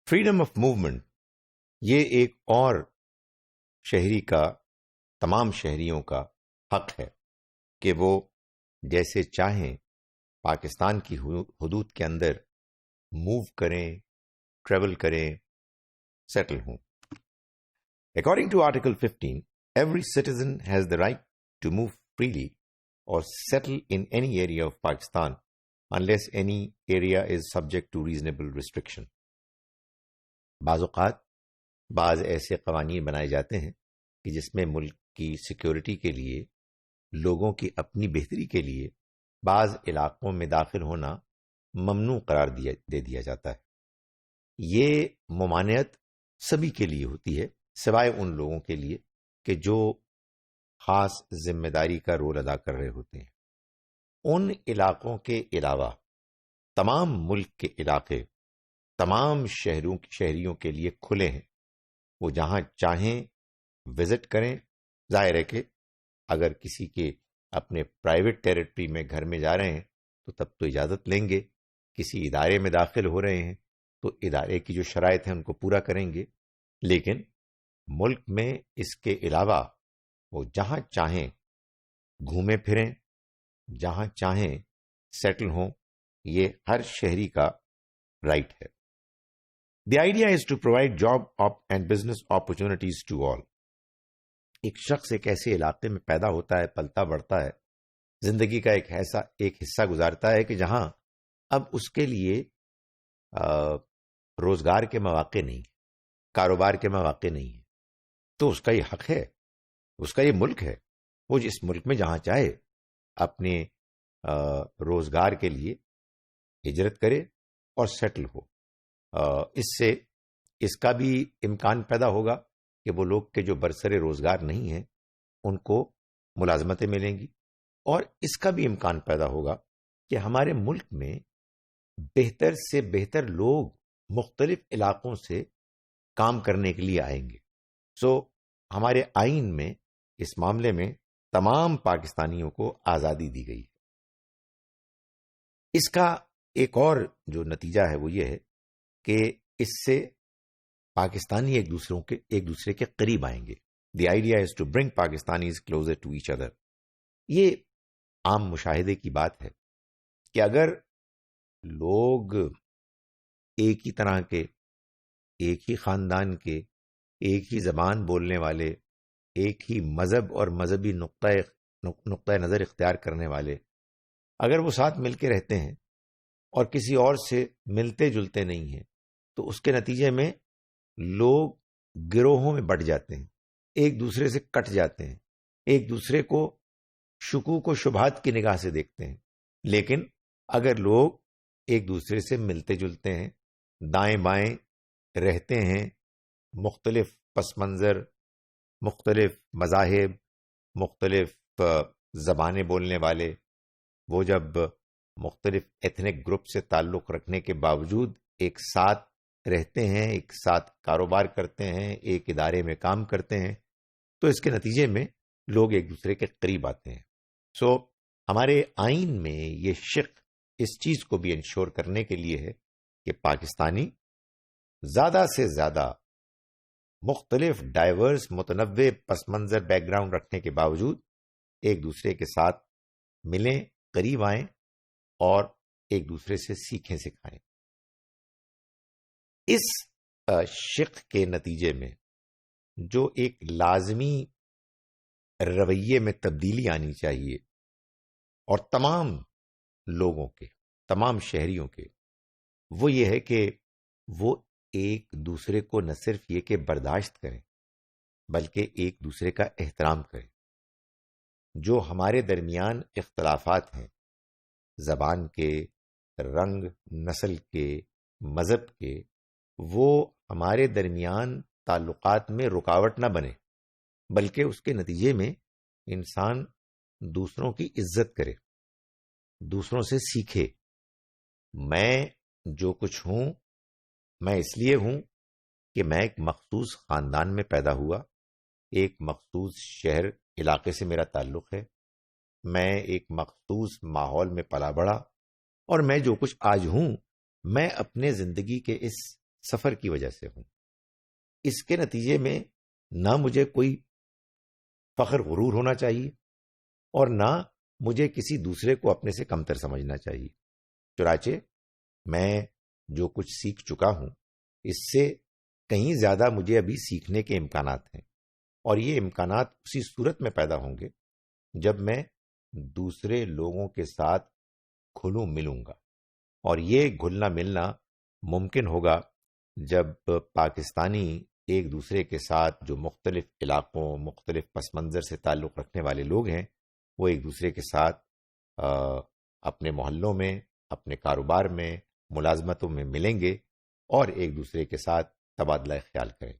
Freedom of movement یہ ایک اور شہری کا، تمام شہریوں کا حق ہے کہ وہ جیسے چاہیں پاکستان کی حدود کے اندر موو کریں، ٹریول کریں، سیٹل ہوں۔ According to Article 15, every citizen has the right to move freely or settle in any area of Pakistan unless any area is subject to reasonable restriction. بعض اوقات بعض ایسے قوانین بنائے جاتے ہیں کہ جس میں ملک کی سیکیورٹی کے لیے، لوگوں کی اپنی بہتری کے لیے بعض علاقوں میں داخل ہونا ممنوع قرار دے دیا جاتا ہے۔ یہ ممانعت سبھی کے لیے ہوتی ہے سوائے ان لوگوں کے لیے کہ جو خاص ذمہ داری کا رول ادا کر رہے ہوتے ہیں۔ ان علاقوں کے علاوہ تمام ملک کے علاقے تمام شہریوں کے لیے کھلے ہیں، وہ جہاں چاہیں وزٹ کریں۔ ظاہر ہے کہ اگر کسی کے اپنے پرائیویٹ ٹیریٹری میں گھر میں جا رہے ہیں تو تب تو اجازت لیں گے، کسی ادارے میں داخل ہو رہے ہیں تو ادارے کی جو شرائط ہیں ان کو پورا کریں گے، لیکن ملک میں اس کے علاوہ وہ جہاں چاہیں گھومیں پھریں، جہاں چاہیں سیٹل ہوں، یہ ہر شہری کا رائٹ ہے۔ The idea is to provide job and business opportunities to all. ایک شخص ایک ایسے علاقے میں پیدا ہوتا ہے، پلتا بڑھتا ہے، زندگی کا ایک حصہ گزارتا ہے کہ جہاں اب اس کے لیے روزگار کے مواقع نہیں، کاروبار کے مواقع نہیں ہیں، تو اس کا یہ حق ہے، اس کا یہ ملک ہے، وہ اس ملک میں جہاں چاہے اپنے روزگار کے لیے ہجرت کرے اور سیٹل ہو۔ اس سے اس کا بھی امکان پیدا ہوگا کہ وہ لوگ کے جو برسر روزگار نہیں ہیں ان کو ملازمتیں ملیں گی، اور اس کا بھی امکان پیدا ہوگا کہ ہمارے ملک میں بہتر سے بہتر لوگ مختلف علاقوں سے کام کرنے کے لیے آئیں گے۔ ہمارے آئین میں اس معاملے میں تمام پاکستانیوں کو آزادی دی گئی ہے۔ اس کا ایک اور جو نتیجہ ہے وہ یہ ہے کہ اس سے پاکستانی ایک دوسرے کے قریب آئیں گے۔ The idea is to bring Pakistanis closer to each other. یہ عام مشاہدے کی بات ہے کہ اگر لوگ ایک ہی طرح کے، ایک ہی خاندان کے، ایک ہی زبان بولنے والے، ایک ہی مذہب اور مذہبی نقطۂ نظر اختیار کرنے والے اگر وہ ساتھ مل کے رہتے ہیں اور کسی اور سے ملتے جلتے نہیں ہیں تو اس کے نتیجے میں لوگ گروہوں میں بٹ جاتے ہیں، ایک دوسرے سے کٹ جاتے ہیں، ایک دوسرے کو شکوک و شبہات کی نگاہ سے دیکھتے ہیں۔ لیکن اگر لوگ ایک دوسرے سے ملتے جلتے ہیں، دائیں بائیں رہتے ہیں، مختلف پس منظر، مختلف مذاہب، مختلف زبانیں بولنے والے، وہ جب مختلف ایتھنک گروپ سے تعلق رکھنے کے باوجود ایک ساتھ رہتے ہیں، ایک ساتھ کاروبار کرتے ہیں، ایک ادارے میں کام کرتے ہیں، تو اس کے نتیجے میں لوگ ایک دوسرے کے قریب آتے ہیں۔ ہمارے آئین میں یہ شق اس چیز کو بھی انشور کرنے کے لیے ہے کہ پاکستانی زیادہ سے زیادہ مختلف ڈائیورس، متنوع پس منظر بیک گراؤنڈ رکھنے کے باوجود ایک دوسرے کے ساتھ ملیں، قریب آئیں اور ایک دوسرے سے سیکھیں سکھائیں۔ اس شق کے نتیجے میں جو ایک لازمی رویے میں تبدیلی آنی چاہیے اور تمام لوگوں کے، تمام شہریوں کے، وہ یہ ہے کہ وہ ایک دوسرے کو نہ صرف یہ کہ برداشت کریں بلکہ ایک دوسرے کا احترام کریں۔ جو ہمارے درمیان اختلافات ہیں، زبان کے، رنگ، نسل کے، مذہب کے، وہ ہمارے درمیان تعلقات میں رکاوٹ نہ بنے بلکہ اس کے نتیجے میں انسان دوسروں کی عزت کرے، دوسروں سے سیکھے۔ میں جو کچھ ہوں، میں اس لیے ہوں کہ میں ایک مخصوص خاندان میں پیدا ہوا، ایک مخصوص شہر علاقے سے میرا تعلق ہے، میں ایک مخصوص ماحول میں پلا بڑھا، اور میں جو کچھ آج ہوں میں اپنے زندگی کے اس سفر کی وجہ سے ہوں. اس کے نتیجے میں نہ مجھے کوئی فخر غرور ہونا چاہیے اور نہ مجھے کسی دوسرے کو اپنے سے کمتر سمجھنا چاہیے. چنانچہ میں جو کچھ سیکھ چکا ہوں اس سے کہیں زیادہ مجھے ابھی سیکھنے کے امکانات ہیں، اور یہ امکانات اسی صورت میں پیدا ہوں گے جب میں دوسرے لوگوں کے ساتھ گھلوں ملوں گا. اور یہ گھلنا ملنا ممکن ہوگا جب پاکستانی ایک دوسرے کے ساتھ، جو مختلف علاقوں، مختلف پس منظر سے تعلق رکھنے والے لوگ ہیں، وہ ایک دوسرے کے ساتھ اپنے محلوں میں، اپنے کاروبار میں، ملازمتوں میں ملیں گے اور ایک دوسرے کے ساتھ تبادلہ خیال کریں.